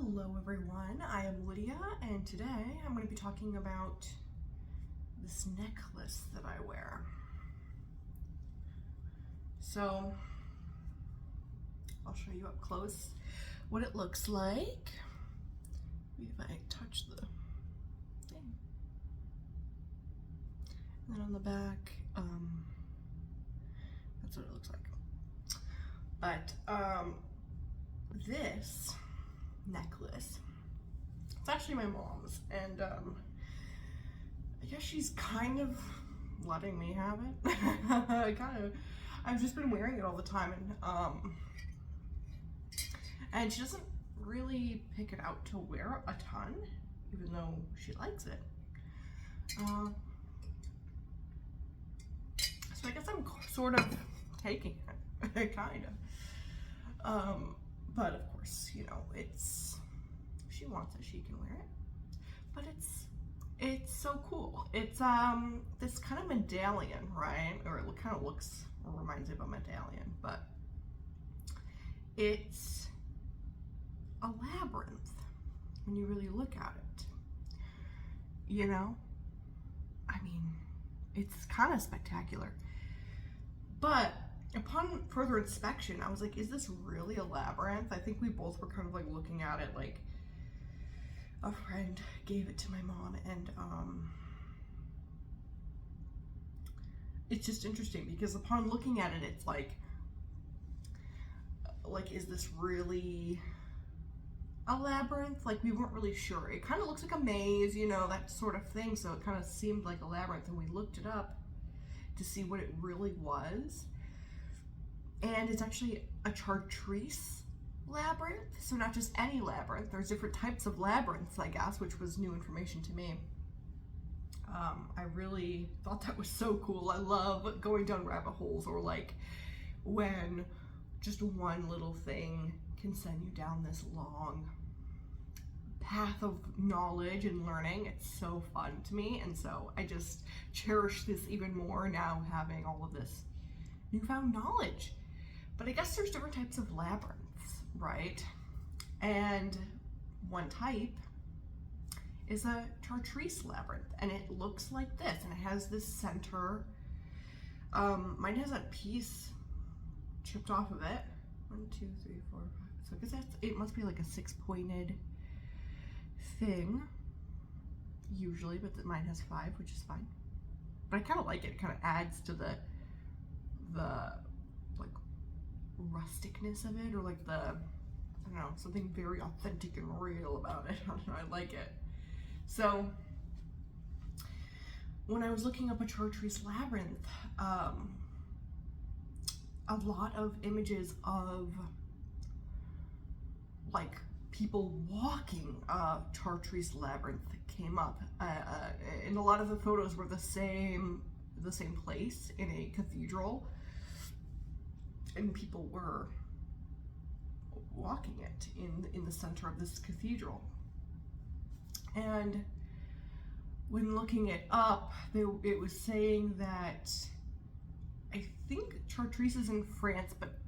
Hello everyone, I am Lydia, and today I'm going to be talking about this necklace that I wear. So I'll show you up close what it looks like. Maybe if I touch the thing. And then on the back, that's what it looks like. But this necklace, it's actually my mom's, and I guess she's kind of letting me have it. I've just been wearing it all the time, and she doesn't really pick it out to wear a ton, even though she likes it. So I guess I'm sort of taking it, kind of. But of course, you know, she wants it, she can wear it. But it's so cool. It's this kind of medallion, right? Or it kind of looks or reminds me of a medallion, but it's a labyrinth when you really look at it. You know? I mean, it's kind of spectacular. But upon further inspection, I was like, is this really a labyrinth? I think we both were kind of like looking at it like a friend gave it to my mom, and it's just interesting because upon looking at it, it's like is this really a labyrinth? Like, we weren't really sure. It kind of looks like a maze, you know, that sort of thing, so it kind of seemed like a labyrinth, and we looked it up to see what it really was. And it's actually a Chartres Labrynth, so not just any labyrinth. There's different types of labyrinths, I guess, which was new information to me. I really thought that was so cool. I love going down rabbit holes, or like when just one little thing can send you down this long path of knowledge and learning. It's so fun to me, and so I just cherish this even more now, having all of this newfound knowledge. But I guess there's different types of labyrinths, right? And one type is a Chartres Labrynth, and it looks like this, and it has this center. Mine has that piece chipped off of it. 1, 2, 3, 4, 5. So I guess it must be like a 6-pointed thing, usually, but mine has 5, which is fine. But I kind of like it. It kind of adds to the like rusticness of it, or like the, I don't know, something very authentic and real about it. I don't know, I like it. So when I was looking up a Chartres Labrynth, a lot of images of like people walking Chartres Labrynth came up, and a lot of the photos were the same place in a cathedral, and people were walking it in the center of this cathedral. And when looking it up, it was saying that, I think Chartres is in France, but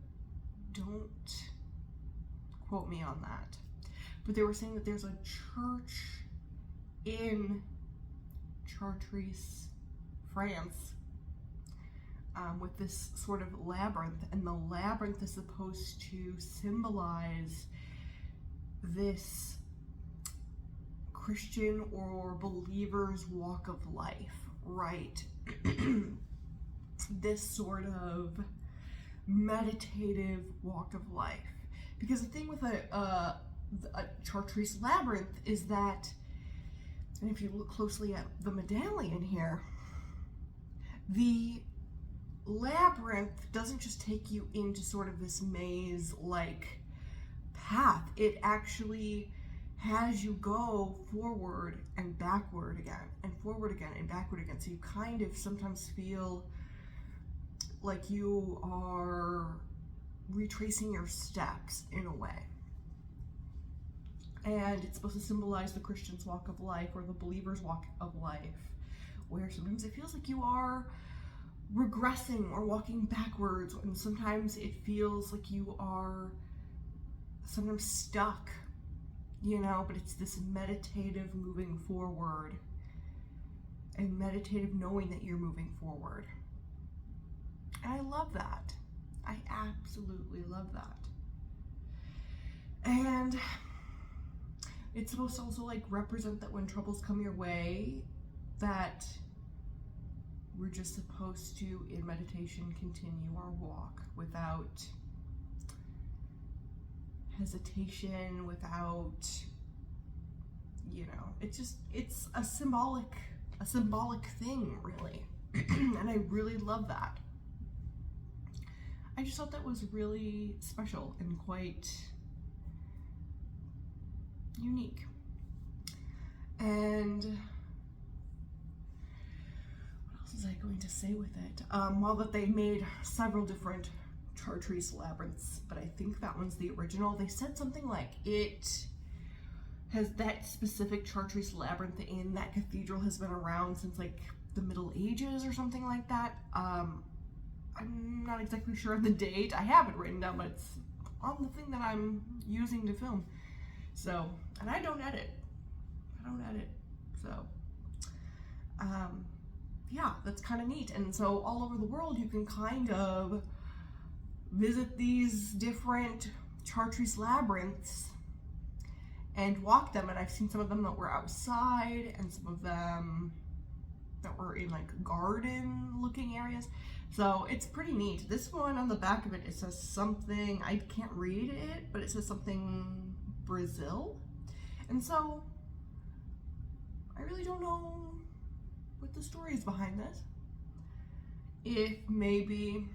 don't quote me on that. But they were saying that there's a church in Chartres, France, with this sort of labyrinth, and the labyrinth is supposed to symbolize this Christian or believer's walk of life, right? This sort of meditative walk of life. Because the thing with a Chartres Labrynth is that, and if you look closely at the medallion here, the labyrinth doesn't just take you into sort of this maze-like path. It actually has you go forward and backward again, and forward again and backward again. So you kind of sometimes feel like you are retracing your steps in a way. And it's supposed to symbolize the Christian's walk of life, or the believer's walk of life, where sometimes it feels like you are regressing or walking backwards, and sometimes it feels like you are sometimes stuck you know, but it's this meditative moving forward and meditative knowing that you're moving forward. And I love that. I absolutely love that. And it's supposed to also like represent that when troubles come your way, that we're just supposed to, in meditation, continue our walk without hesitation, without, you know, it's a symbolic thing, really. And I really love that. I just thought that was really special and quite unique. And what else was I going to say with it? Well, that they made several different Chartres Labrynths, but I think that one's the original. They said something like it has that specific Chartres Labrynth in that cathedral has been around since like the Middle Ages or something like that. I'm not exactly sure of the date. I have it written down, but it's on the thing that I'm using to film. So, and I don't edit. So, yeah, that's kind of neat. And so all over the world, you can kind of visit these different Chartres Labrynths and walk them. And I've seen some of them that were outside and some of them that were in like garden looking areas. So it's pretty neat. This one on the back of it, it says something, I can't read it, but it says something Brazil. And so I really don't know what the story is behind this. If maybe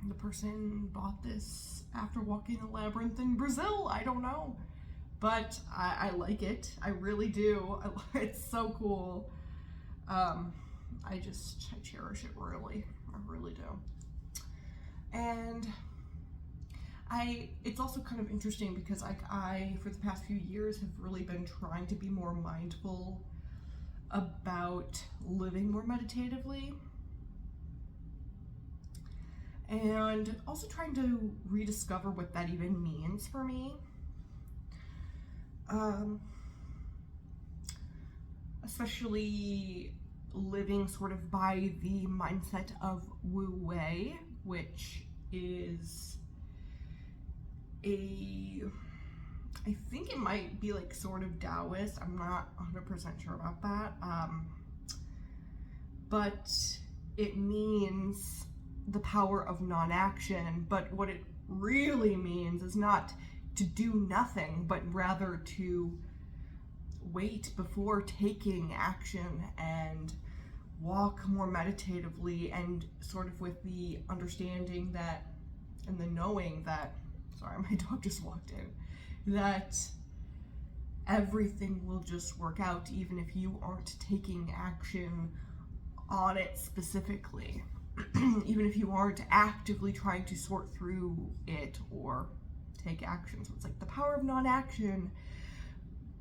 the person bought this after walking a labyrinth in Brazil, I don't know. But I like it. I really do. It's so cool. I cherish it really. I really do. And it's also kind of interesting because I for the past few years have really been trying to be more mindful about living more meditatively. And also trying to rediscover what that even means for me. Especially living sort of by the mindset of Wu Wei, which is I think it might be like sort of Taoist. I'm not 100% sure about that. But it means the power of non-action. But what it really means is not to do nothing, but rather to wait before taking action and walk more meditatively, and sort of with the understanding that, and the knowing that, sorry, my dog just walked in, that everything will just work out even if you aren't taking action on it specifically. Even if you aren't actively trying to sort through it or take action. So it's like the power of non-action,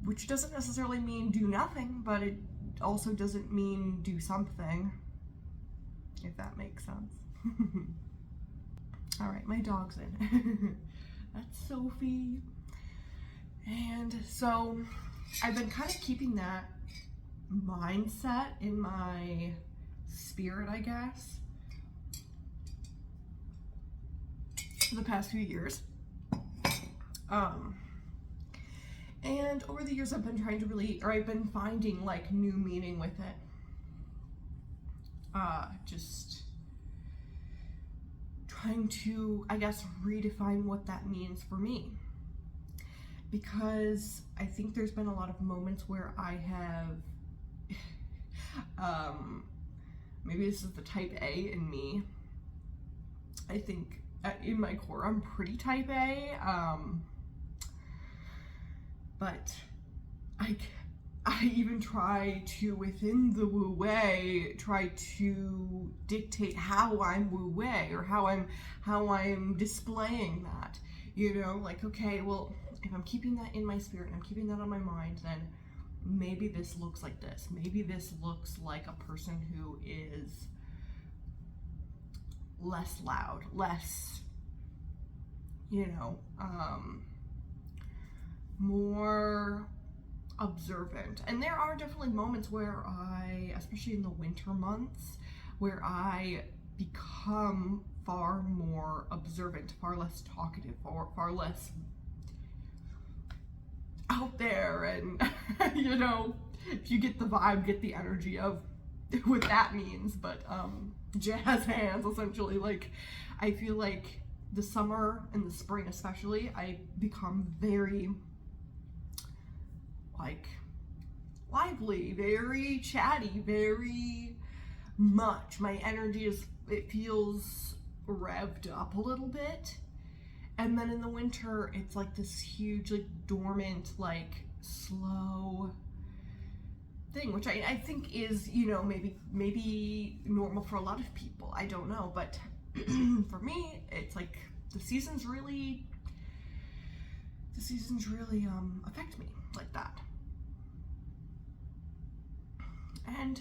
which doesn't necessarily mean do nothing, but it also doesn't mean do something, if that makes sense. All right, my dog's in. That's Sophie. And so I've been kind of keeping that mindset in my spirit, I guess, for the past few years. And over the years I've been trying to I've been finding like new meaning with it. Just trying to, I guess, redefine what that means for me. Because I think there's been a lot of moments where I have, maybe this is the type A in me. I think in my core I'm pretty type A, but I even try to, within the Wu Wei, try to dictate how I'm Wu Wei, or how I'm displaying that. You know, like, okay, well, if I'm keeping that in my spirit and I'm keeping that on my mind, then maybe this looks like this. Maybe this looks like a person who is less loud, less, you know, more observant. And there are definitely moments where I, especially in the winter months, where I become far more observant, far less talkative, or far less out there, and you know, if you get the vibe, get the energy of what that means. But jazz hands, essentially. Like, I feel like the summer and the spring especially, I become very like lively, very chatty, very much. My energy is, it feels revved up a little bit. And then in the winter, it's like this huge, like dormant, like slow thing, which I think is, you know, maybe normal for a lot of people. I don't know, but for me, it's like the seasons really affect me like that. And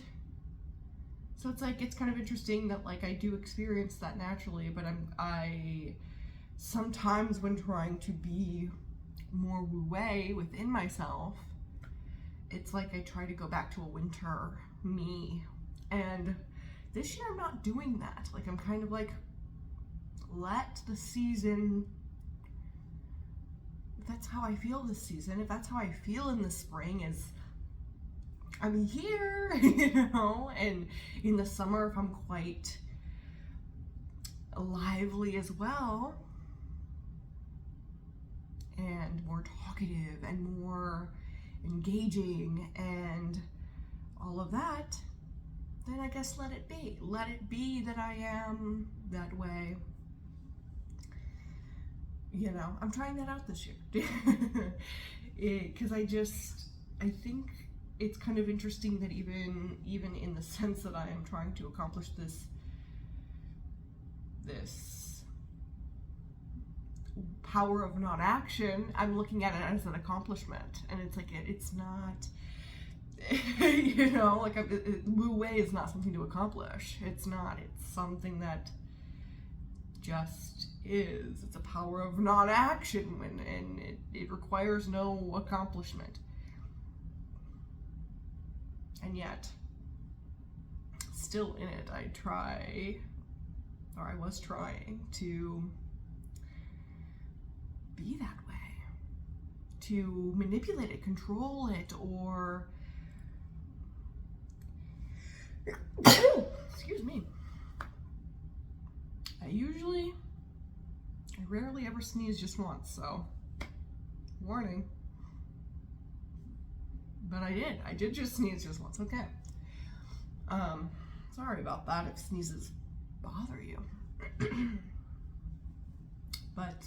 so it's like, it's kind of interesting that like I do experience that naturally, but I sometimes, when trying to be more wu-wei within myself, it's like I try to go back to a winter me. And this year I'm not doing that. Like, I'm kind of like, let the season, if that's how I feel this season, if that's how I feel in the spring, is I'm here, you know. And in the summer, if I'm quite lively as well, and more talkative and more engaging and all of that, then I guess let it be. Let it be that I am that way. You know, I'm trying that out this year. Because I think it's kind of interesting that even in the sense that I am trying to accomplish this power of non-action, I'm looking at it as an accomplishment. And it's like, it's not, you know, like wu-wei is not something to accomplish. It's not. It's something that just is. It's a power of non-action, and it requires no accomplishment. And yet, still in it, I was trying to be that way, to manipulate it, control it, or excuse me. I rarely ever sneeze just once, so warning. But I did just sneeze just once. Okay. Sorry about that if sneezes bother you. But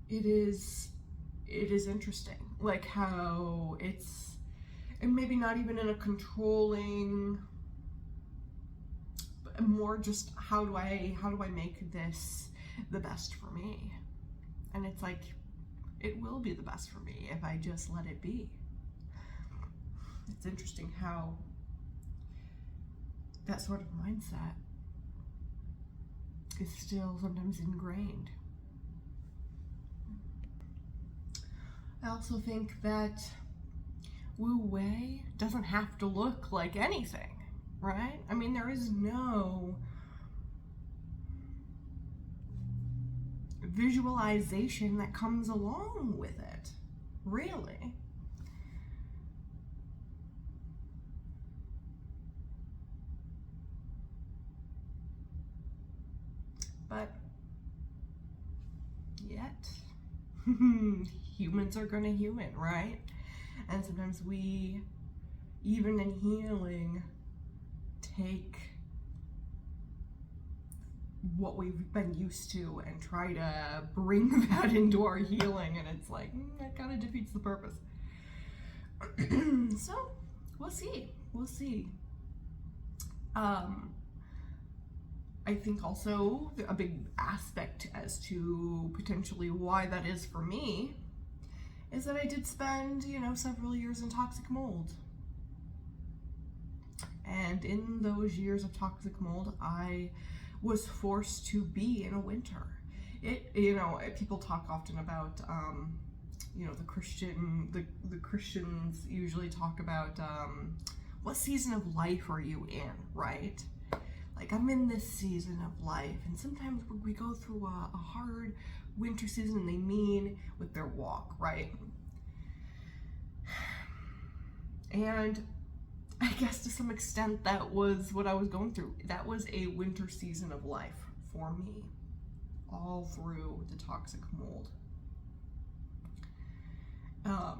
it is interesting, like how it's, and maybe not even in a controlling, but more just how do I make this the best for me? And it's like, it will be the best for me if I just let it be. It's interesting how that sort of mindset is still sometimes ingrained. I also think that wu-wei doesn't have to look like anything, right? I mean, there is no visualization that comes along with it, really. But yet, humans are gonna human, right? And sometimes we, even in healing, take what we've been used to and try to bring that into our healing, and it's like, that kind of defeats the purpose. So, we'll see. I think also a big aspect as to potentially why that is for me is that I did spend, several years in toxic mold. And in those years of toxic mold, I was forced to be in a winter. People talk often about you know, the Christians usually talk about what season of life are you in, right? Like, I'm in this season of life, and sometimes we go through a hard winter season, and they mean with their walk, right? And I guess to some extent that was what I was going through. That was a winter season of life for me, all through the toxic mold.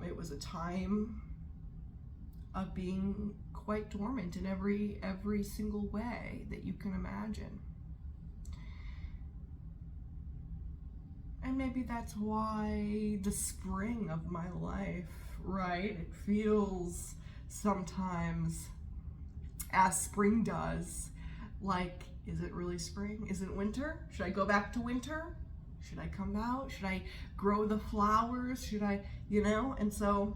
It was a time of being quite dormant in every single way that you can imagine. And maybe that's why the spring of my life, right? It feels sometimes, as spring does, like, is it really spring? Is it winter? Should I go back to winter? Should I come out? Should I grow the flowers? Should I, you know? And so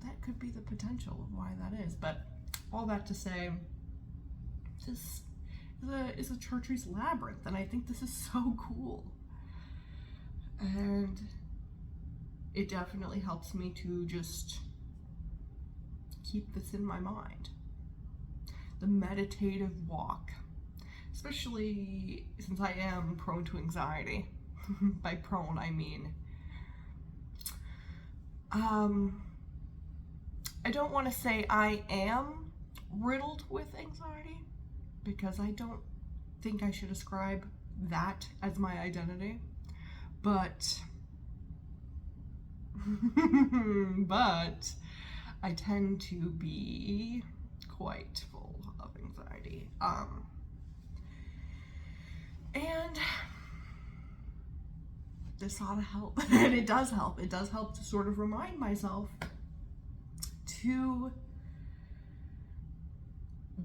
that could be the potential of why that is. But all that to say, this is a Chartres Labrynth, and I think this is so cool. And it definitely helps me to just keep this in my mind. The meditative walk, especially since I am prone to anxiety. By prone, I mean, I don't want to say I am riddled with anxiety, because I don't think I should ascribe that as my identity, but I tend to be quite full of anxiety. And this ought to help. And it does help. It does help to sort of remind myself to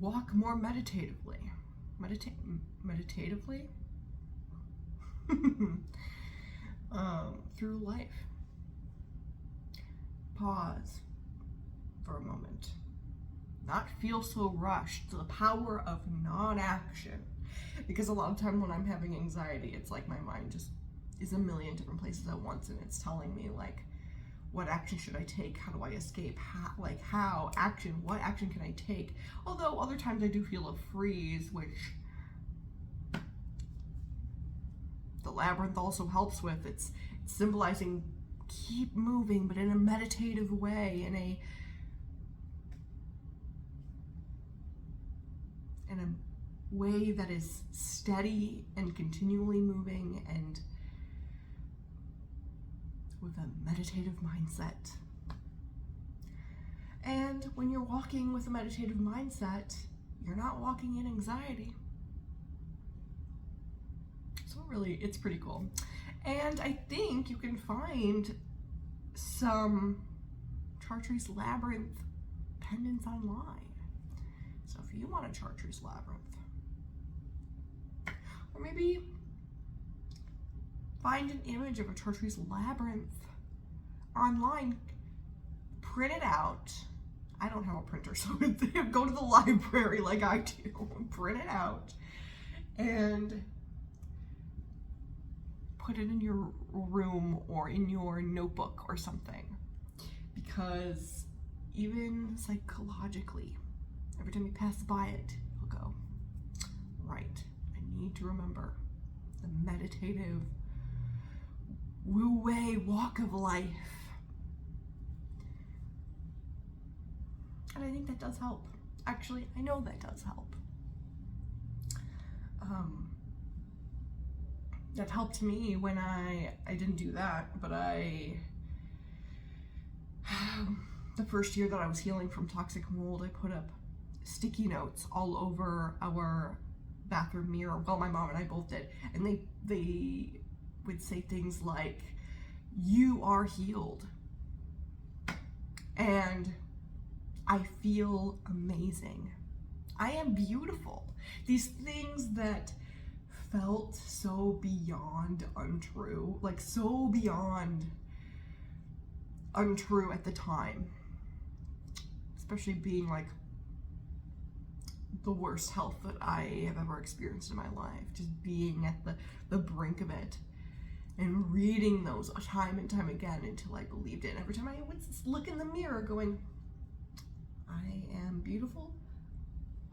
walk more meditatively. Meditatively? Through life. Pause for a moment. Not feel so rushed. The power of non-action. Because a lot of time when I'm having anxiety, it's like my mind just is a million different places at once, and it's telling me, like, what action should I take? How do I escape? What action can I take? Although other times I do feel a freeze, which the labyrinth also helps with. It's symbolizing keep moving, but in a meditative way, in a way that is steady and continually moving, and with a meditative mindset. And when you're walking with a meditative mindset, you're not walking in anxiety. So really, it's pretty cool. And I think you can find some Chartres Labrynth pendants online. So if you want a Chartres Labrynth, or maybe find an image of a Chartres Labrynth online, print it out. I don't have a printer, so go to the library like I do, print it out, and put it in your room or in your notebook or something. Because even psychologically, every time you pass by it, you'll go, right, I need to remember the meditative wu-wei walk of life. And I think that does help. Actually, I know that does help. That helped me when I didn't do that, but the first year that I was healing from toxic mold, I put up sticky notes all over our bathroom mirror. Well, my mom and I both did. And they would say things like, "You are healed." And I feel amazing. I am beautiful. These things that felt so beyond untrue, like so beyond untrue at the time, especially being like the worst health that I have ever experienced in my life, just being at the brink of it. and reading those time and time again until I believed it. And every time I would look in the mirror going, I am beautiful,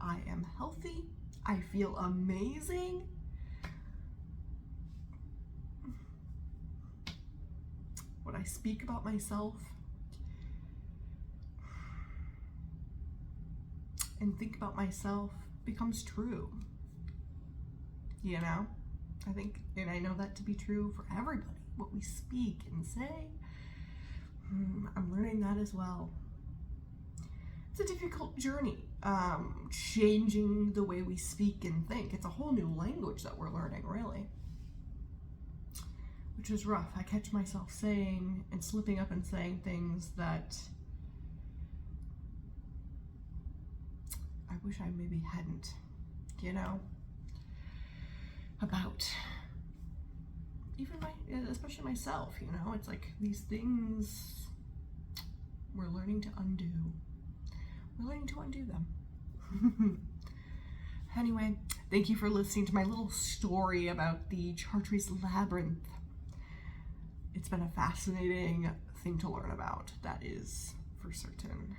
I am healthy, I feel amazing. What I speak about myself and think about myself becomes true. You know? I think, and I know that to be true for everybody. What we speak and say, I'm learning that as well. It's a difficult journey, changing the way we speak and think. It's a whole new language that we're learning, really, which is rough. I catch myself saying and slipping up and saying things that I wish I maybe hadn't, you know, about even especially myself, you know. It's like these things we're learning to undo. We're learning to undo them. Anyway, thank you for listening to my little story about the Chartres Labrynth. It's been a fascinating thing to learn about, that is for certain.